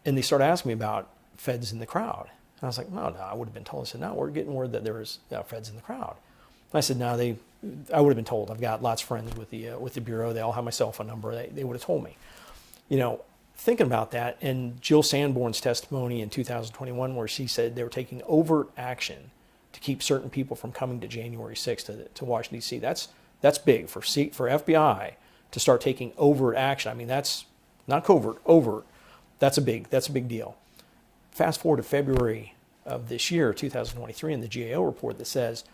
and they started asking me about feds in the crowd. And I was like, no, I would have been told. I said, no, we're getting word that there was feds in the crowd. And I said, no, I would have been told. I've got lots of friends with the Bureau. They all have my cell phone number. They would have told me. Thinking about that, and Jill Sanborn's testimony in 2021, where she said they were taking overt action to keep certain people from coming to January 6th to Washington, D.C. That's big for FBI to start taking overt action. I mean, that's not covert, overt. That's a big deal. Fast forward to February of this year, 2023, in the GAO report that says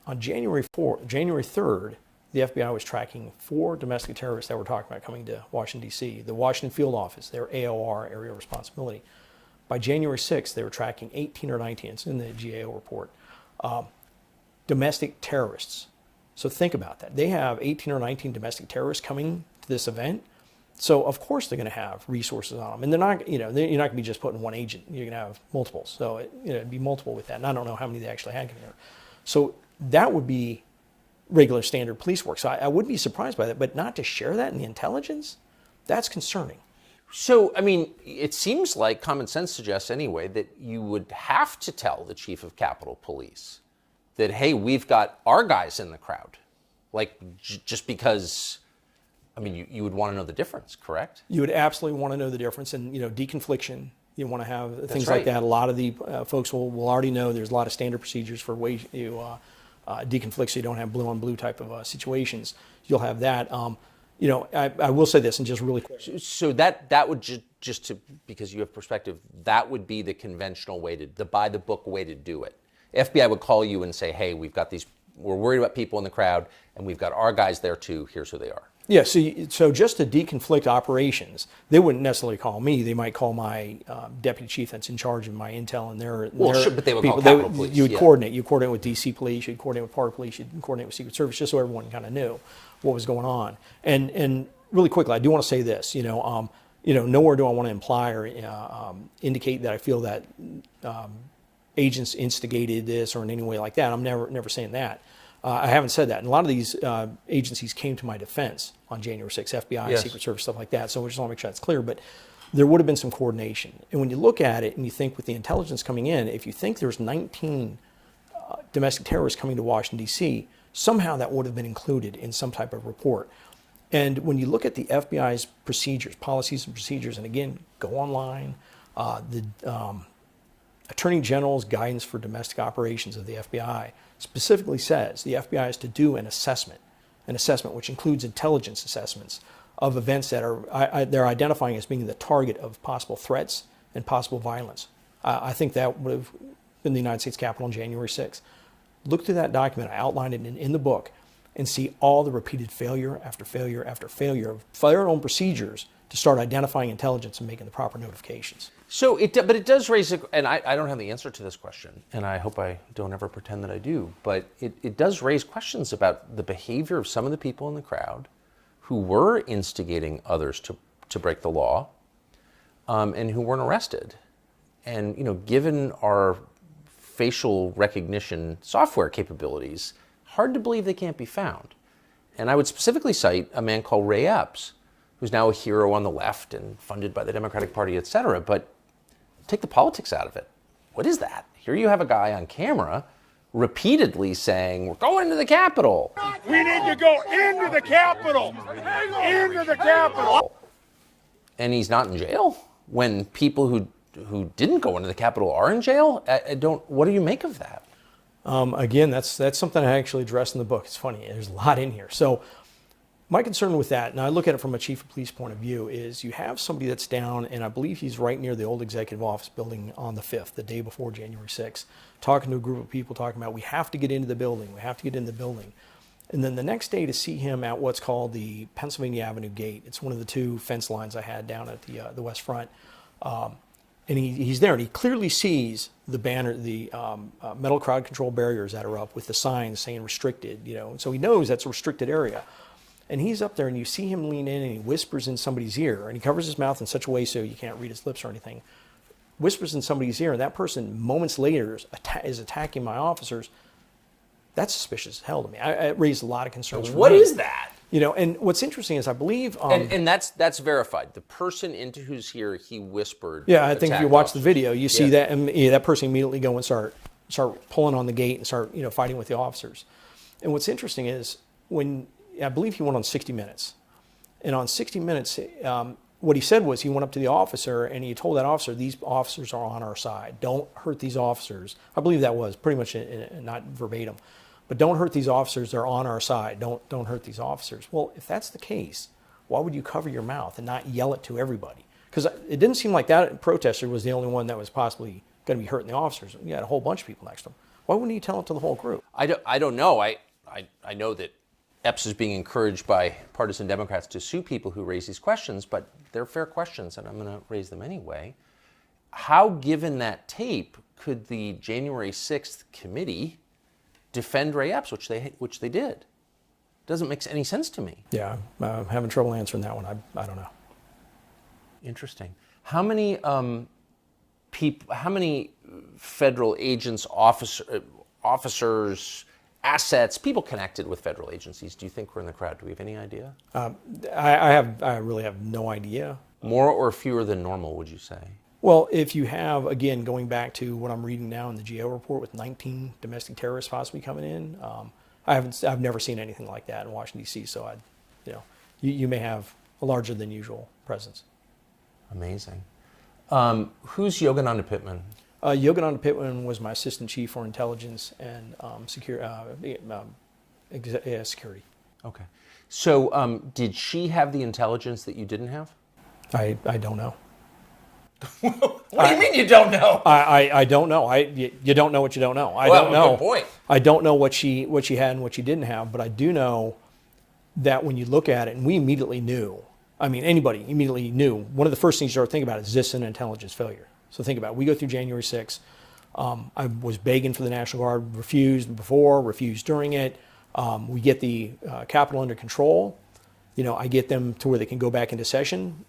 on January 3rd, the FBI was tracking 4 domestic terrorists that were talking about coming to Washington, D.C. The Washington Field Office, their AOR, Area of Responsibility. By January 6th, they were tracking 18 or 19, it's in the GAO report, domestic terrorists. So think about that. They have 18 or 19 domestic terrorists coming to this event. So of course they're going to have resources on them. And they're not, you're not going to be just putting one agent. You're going to have multiples. So it'd be multiple with that. And I don't know how many they actually had coming here. So that would be regular standard police work. So I wouldn't be surprised by that, but not to share that in the intelligence, that's concerning. So, I mean, it seems like common sense suggests anyway that you would have to tell the chief of Capitol Police that, hey, we've got our guys in the crowd. Like, just because, I mean, you would want to know the difference, correct? You would absolutely want to know the difference. And, deconfliction, you want to have things right. like that. A lot of the folks will already know there's a lot of standard procedures for ways you deconflict, so you don't have blue on blue type of situations. You'll have that. I will say this, and just really quick. So that would just to, because you have perspective, that would be the conventional way the by the book way to do it. FBI would call you and say, hey, we're worried about people in the crowd, and we've got our guys there too. Here's who they are. Yeah, so just to deconflict operations, they wouldn't necessarily call me. They might call my deputy chief that's in charge of my intel and their sure, but they would people. Call Capitol Police. You would coordinate. You coordinate with DC Police. You'd coordinate with Park Police. You'd coordinate with Secret Service, just so everyone kind of knew what was going on. And really quickly, I do want to say this. Nowhere do I want to imply or indicate that I feel that agents instigated this or in any way like that. I'm never saying that. I haven't said that. And a lot of these agencies came to my defense on January 6th, FBI, yes. Secret Service, stuff like that. So we just want to make sure that's clear. But there would have been some coordination. And when you look at it and you think with the intelligence coming in, if you think there's 19 domestic terrorists coming to Washington, D.C., somehow that would have been included in some type of report. And when you look at the FBI's procedures, policies and procedures, and again, go online, Attorney General's guidance for domestic operations of the FBI specifically says the FBI is to do an assessment which includes intelligence assessments of events that they're identifying as being the target of possible threats and possible violence. I think that would have been the United States Capitol on January 6th. Look through that document. I outlined it in the book and see all the repeated failure after failure after failure of their own procedures to start identifying intelligence and making the proper notifications. So, but it does raise, and I don't have the answer to this question, and I hope I don't ever pretend that I do, but it does raise questions about the behavior of some of the people in the crowd who were instigating others to break the law, and who weren't arrested. And, given our facial recognition software capabilities, hard to believe they can't be found. And I would specifically cite a man called Ray Epps, who's now a hero on the left and funded by the Democratic Party, et cetera. But take the politics out of it. What is that? Here you have a guy on camera repeatedly saying, we're going to the Capitol. We need to go into the Capitol. Into the Capitol. And he's not in jail when people who didn't go into the Capitol are in jail? What do you make of that? Again, that's something I actually addressed in the book. It's funny. There's a lot in here. So my concern with that, and I look at it from a chief of police point of view, is you have somebody that's down, and I believe he's right near the old executive office building on the 5th, the day before January 6th, talking to a group of people, talking about, we have to get into the building. We have to get into the building. And then the next day to see him at what's called the Pennsylvania Avenue Gate. It's one of the two fence lines I had down at the West Front. And he's there, and he clearly sees the banner, the metal crowd control barriers that are up with the signs saying restricted, and so he knows that's a restricted area. And he's up there, and you see him lean in, and he whispers in somebody's ear, and he covers his mouth in such a way so you can't read his lips or anything. Whispers in somebody's ear, and that person moments later is attacking my officers. That's suspicious as hell to me. It raised a lot of concerns. What is that? And what's interesting is I believe... and that's verified. The person into whose ear he whispered... Yeah, I think if you watch the video, you see that, and that person immediately go and start pulling on the gate and start fighting with the officers. And what's interesting is I believe he went on 60 Minutes. And on 60 Minutes, what he said was he went up to the officer and he told that officer, these officers are on our side. Don't hurt these officers. I believe that was pretty much not verbatim. But don't hurt these officers. They're on our side. Don't hurt these officers. Well, if that's the case, why would you cover your mouth and not yell it to everybody? Because it didn't seem like that protester was the only one that was possibly going to be hurting the officers. You had a whole bunch of people next to him. Why wouldn't he tell it to the whole group? I don't know. I know that Epps is being encouraged by partisan Democrats to sue people who raise these questions, but they're fair questions, and I'm going to raise them anyway. How, given that tape, could the January 6th committee defend Ray Epps, which they did? Doesn't make any sense to me. Yeah, I'm having trouble answering that one. I don't know. Interesting. How many federal agents, officers, assets, people connected with federal agencies do you think were in the crowd? Do we have any idea? I really have no idea. More or fewer than normal, would you say? Well, if you have, again, going back to what I'm reading now in the GAO report with 19 domestic terrorists possibly coming in, I've never seen anything like that in Washington, D.C., so you may have a larger than usual presence. Amazing. Who's Yogananda Pittman? Yogananda Pittman was my assistant chief for intelligence and security. Okay. So did she have the intelligence that you didn't have? I don't know. What do you mean you don't know? I don't know. You don't know what you don't know. I don't know. Good point. I don't know what she had and what she didn't have, but I do know that when you look at it, and we immediately knew. I mean, anybody immediately knew. One of the first things you start thinking about is this an intelligence failure? So think about it. We go through January 6th. I was begging for the National Guard, refused before, refused during it. We get the Capitol under control. I get them to where they can go back into session.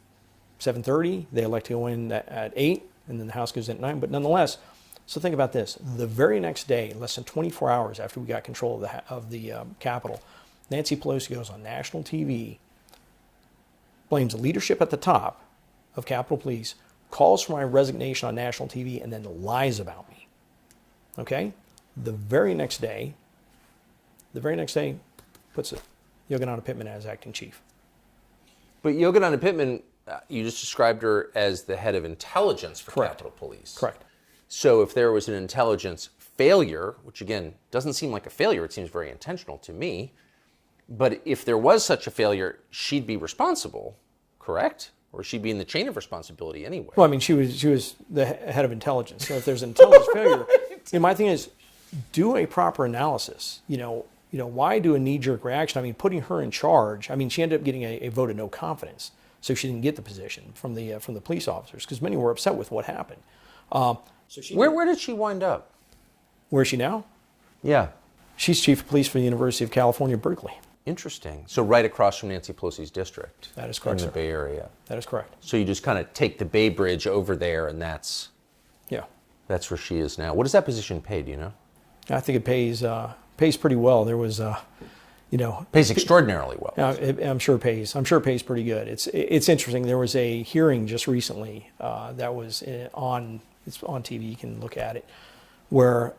7:30, they elect to go in at 8, and then the House goes in at 9. But nonetheless, so think about this. The very next day, less than 24 hours after we got control of the Capitol, Nancy Pelosi goes on national TV, blames the leadership at the top of Capitol Police, calls for my resignation on national TV, and then lies about me. Okay? The very next day, puts Yogananda Pittman as acting chief. But Yogananda Pittman, you just described her as the head of intelligence for Capitol Police. Correct. So if there was an intelligence failure, which again doesn't seem like a failure, it seems very intentional to me, but if there was such a failure, she'd be responsible, correct? Or she'd be in the chain of responsibility anyway. Well, I mean, she was the head of intelligence. So if there's an intelligence failure, my thing is, do a proper analysis. Why do a knee-jerk reaction? I mean, putting her in charge. I mean, she ended up getting a vote of no confidence, so she didn't get the position from the police officers because many were upset with what happened. Where did she wind up? Where is she now? Yeah. She's chief of police for the University of California, Berkeley. Interesting. So right across from Nancy Pelosi's district. That is correct, in the sir. Bay Area. That is correct. So you just kind of take the Bay Bridge over there, and that's where she is now. What does that position pay? Do you know? I think it pays pretty well. There was, pays extraordinarily well. I'm sure it pays. I'm sure it pays pretty good. It's interesting. There was a hearing just recently that was on TV. You can look at it, where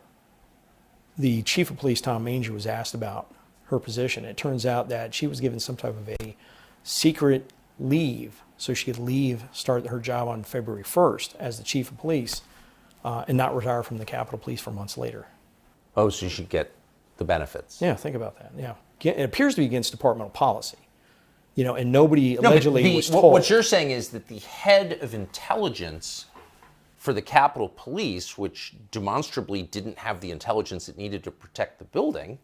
the chief of police, Tom Manger, was asked about her position. It turns out that she was given some type of a secret leave so she could start her job on February 1st as the chief of police and not retire from the Capitol Police for months later. Oh, so you should get the benefits. Yeah, think about that. Yeah. It appears to be against departmental policy, and nobody allegedly was told. What you're saying is that the head of intelligence for the Capitol Police, which demonstrably didn't have the intelligence it needed to protect the building,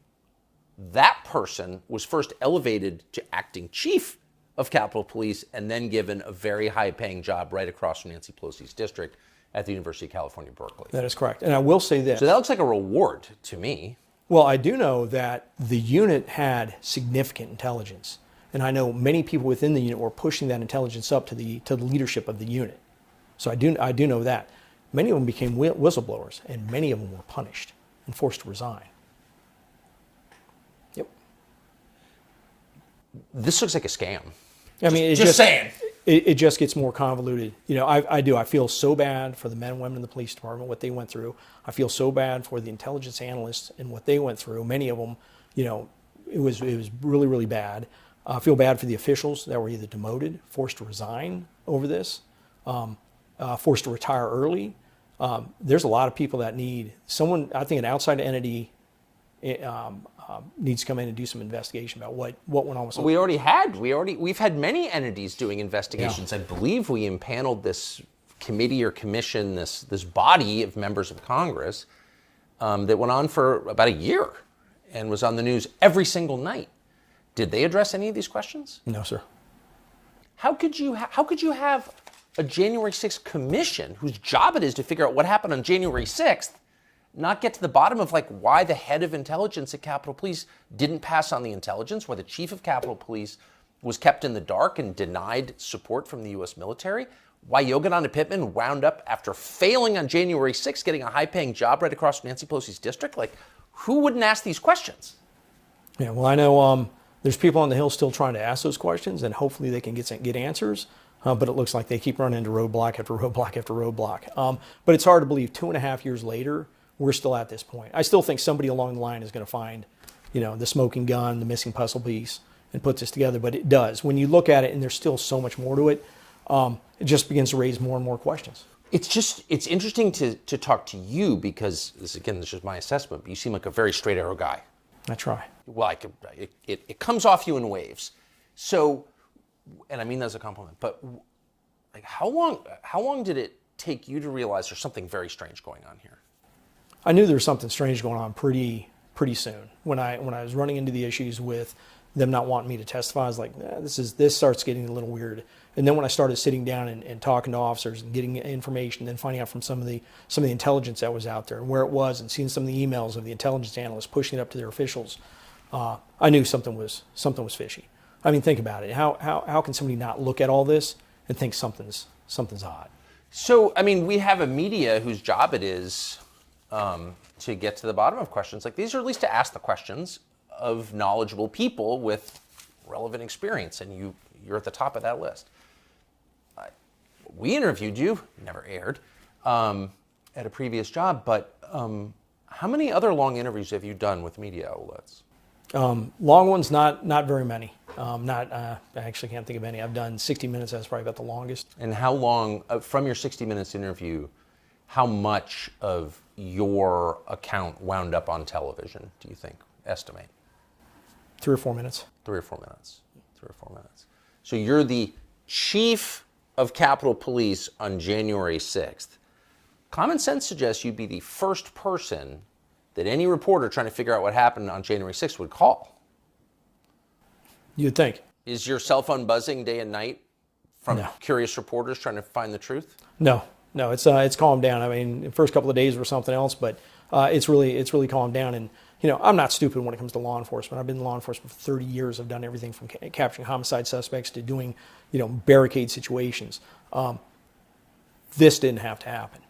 that person was first elevated to acting chief of Capitol Police and then given a very high-paying job right across from Nancy Pelosi's district at the University of California, Berkeley. That is correct. And I will say this. So that looks like a reward to me. Well, I do know that the unit had significant intelligence. And I know many people within the unit were pushing that intelligence up to the leadership of the unit. So I do know that. Many of them became whistleblowers, and many of them were punished and forced to resign. Yep. This looks like a scam. I mean, just saying. It just gets more convoluted. I feel so bad for the men and women in the police department, what they went through. I feel so bad for the intelligence analysts and what they went through. Many of them, it was really, really bad. I feel bad for the officials that were either demoted, forced to resign over this, forced to retire early. There's a lot of people that need someone. I think an outside entity needs to come in and do some investigation about what went on with. We've had many entities doing investigations. Yeah. I believe we impaneled this committee or commission, this body of members of Congress that went on for about a year and was on the news every single night. Did they address any of these questions? No, sir. How could you have a January 6th commission whose job it is to figure out what happened on January 6th, not get to the bottom of why the head of intelligence at Capitol Police didn't pass on the intelligence, why the chief of Capitol Police was kept in the dark and denied support from the U.S. military, why Yogananda Pittman wound up, after failing on January 6th, getting a high-paying job right across from Nancy Pelosi's district? Who wouldn't ask these questions? Yeah, well, I know there's people on the Hill still trying to ask those questions, and hopefully they can get answers. But it looks like they keep running into roadblock after roadblock after roadblock. But it's hard to believe 2.5 years later, we're still at this point. I still think somebody along the line is going to find, the smoking gun, the missing puzzle piece, and put this together. But it does. When you look at it, and there's still so much more to it, it just begins to raise more and more questions. It's interesting to talk to you because, this is my assessment, but you seem like a very straight arrow guy. I try. Well, it comes off you in waves. So, and I mean that as a compliment, but how long did it take you to realize there's something very strange going on here? I knew there was something strange going on pretty soon. When I was running into the issues with them not wanting me to testify, I was like, this starts getting a little weird. And then when I started sitting down and talking to officers and getting information, then finding out from some of the intelligence that was out there and where it was, and seeing some of the emails of the intelligence analysts pushing it up to their officials, I knew something was fishy. I mean, think about it. How can somebody not look at all this and think something's odd? So, I mean, we have a media whose job it is to get to the bottom of questions like these, or at least to ask the questions of knowledgeable people with relevant experience, and you're at the top of that list. We interviewed you, never aired, at a previous job, but how many other long interviews have you done with media outlets? Long ones, not very many. I actually can't think of any. I've done 60 Minutes. That's probably about the longest. And how long, from your 60 Minutes interview, how much of your account wound up on television, do you think? Estimate. 3 or 4 minutes. 3 or 4 minutes. 3 or 4 minutes. So you're the chief of Capitol Police on January 6th. Common sense suggests you'd be the first person that any reporter trying to figure out what happened on January 6th would call. You'd think. Is your cell phone buzzing day and night from No. curious reporters trying to find the truth? No, it's calmed down. I mean, the first couple of days were something else, but it's really calmed down. And I'm not stupid when it comes to law enforcement. I've been in law enforcement for 30 years. I've done everything from capturing homicide suspects to doing, barricade situations. This didn't have to happen.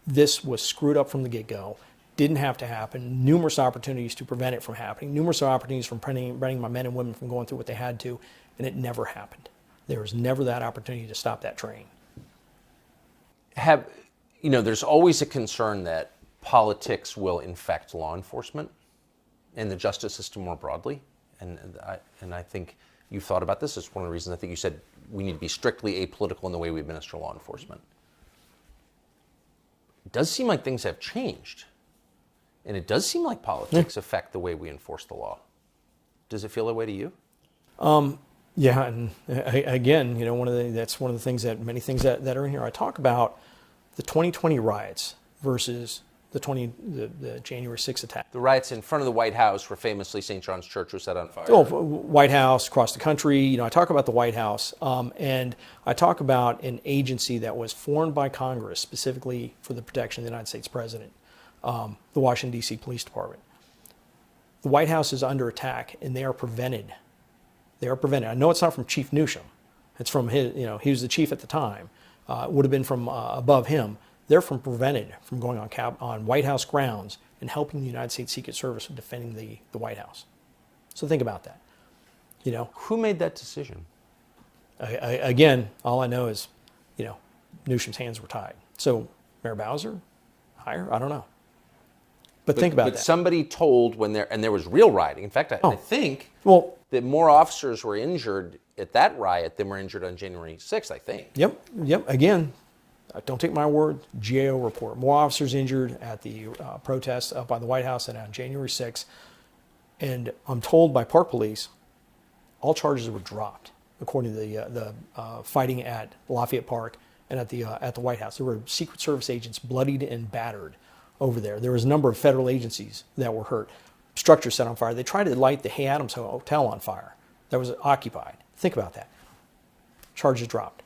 This was screwed up from the get-go. Didn't have to happen. Numerous opportunities to prevent it from happening. Numerous opportunities from preventing my men and women from going through what they had to, and it never happened. There was never that opportunity to stop that train. There's always a concern that politics will infect law enforcement and the justice system more broadly. And I think you've thought about this. It's one of the reasons I think you said we need to be strictly apolitical in the way we administer law enforcement. It does seem like things have changed. And it does seem like politics affect the way we enforce the law. Does it feel that way to you? Yeah, and again, that's one of the things many things that are in here. I talk about the 2020 riots versus the January 6th attack. The riots in front of the White House where famously St. John's Church was set on fire. Oh, White House, across the country. I talk about the White House, and I talk about an agency that was formed by Congress specifically for the protection of the United States President, the Washington, D.C. Police Department. The White House is under attack, and they are prevented. They are prevented. I know it's not from Chief Newsom. It's from his, he was the chief at the time. It would have been from above him. They're prevented from going on White House grounds and helping the United States Secret Service with defending the White House. So think about that. Who made that decision? Again, all I know is, Newsom's hands were tied. So Mayor Bowser, higher? I don't know. But think about that. But somebody told and there was real rioting. In fact, I think that more officers were injured at that riot than were injured on January 6th, I think. Yep. Again, don't take my word, GAO report. More officers injured at the protests up by the White House than on January 6th. And I'm told by Park Police, all charges were dropped, according to the fighting at Lafayette Park and at the White House. There were Secret Service agents bloodied and battered over there. There was a number of federal agencies that were hurt. Structures set on fire. They tried to light the Hay Adams Hotel on fire that was occupied. Think about that. Charges dropped.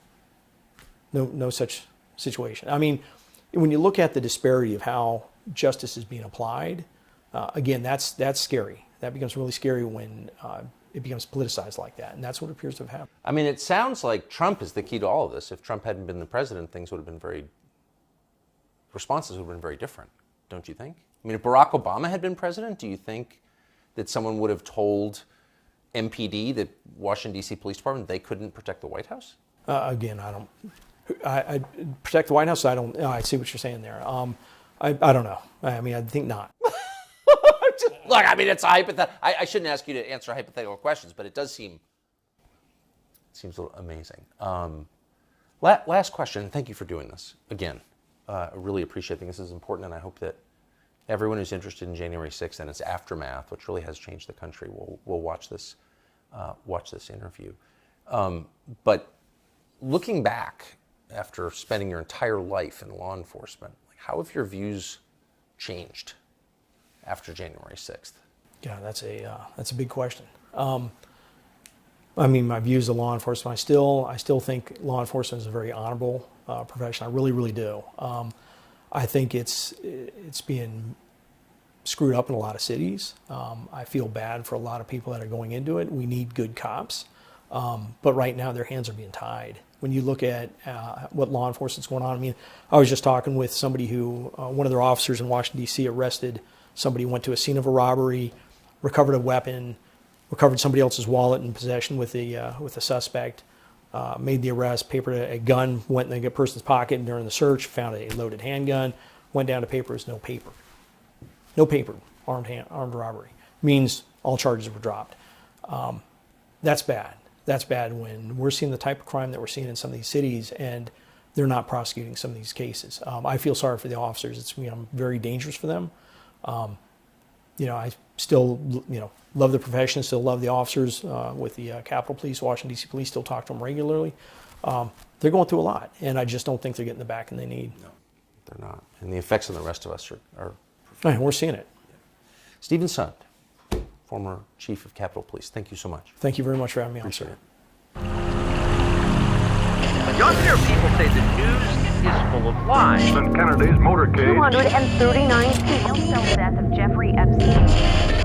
No such situation. I mean, when you look at the disparity of how justice is being applied, again, that's scary. That becomes really scary when it becomes politicized like that, and that's what appears to have happened. I mean, it sounds like Trump is the key to all of this. If Trump hadn't been the president, responses would have been very different, don't you think? I mean, if Barack Obama had been president, do you think that someone would have told MPD, the Washington, D.C. Police Department, they couldn't protect the White House? Again, I protect the White House. I see what you're saying there. I don't know. I mean, I think not. Look, I mean, it's a hypothetical. I shouldn't ask you to answer hypothetical questions, but it does seems a little amazing. Last question. Thank you for doing this again. I really appreciate it. I think this is important, and I hope that everyone who's interested in January 6th and its aftermath, which really has changed the country, will watch this interview. But looking back after spending your entire life in law enforcement, how have your views changed after January 6th? Yeah, that's a big question. I mean, my views of law enforcement, I still think law enforcement is a very honorable profession. I really, really do. I think it's being screwed up in a lot of cities. I feel bad for a lot of people that are going into it. We need good cops. But right now their hands are being tied. When you look at what law enforcement's going on, I mean, I was just talking with somebody who, one of their officers in Washington, D.C. arrested somebody, went to a scene of a robbery, recovered a weapon, recovered somebody else's wallet in possession with the suspect, made the arrest, papered a gun, went in the person's pocket, and during the search found a loaded handgun, went down to papers, no paper. No paper, armed robbery. Means all charges were dropped. That's bad. That's bad when we're seeing the type of crime that we're seeing in some of these cities, and they're not prosecuting some of these cases. I feel sorry for the officers. It's very dangerous for them. I still love the profession, still love the officers with the Capitol Police, Washington D.C. Police. Still talk to them regularly. They're going through a lot, and I just don't think they're getting the backing they need. No, they're not, and the effects on the rest of us are And we're seeing it. Stephen Sund, former Chief of Capitol Police. Thank you so much. Thank you very much for having me on, Appreciate sir. it. Younger people say the news is full of lies. Kennedy's motorcade. 239 people. Cell death of Jeffrey Epstein.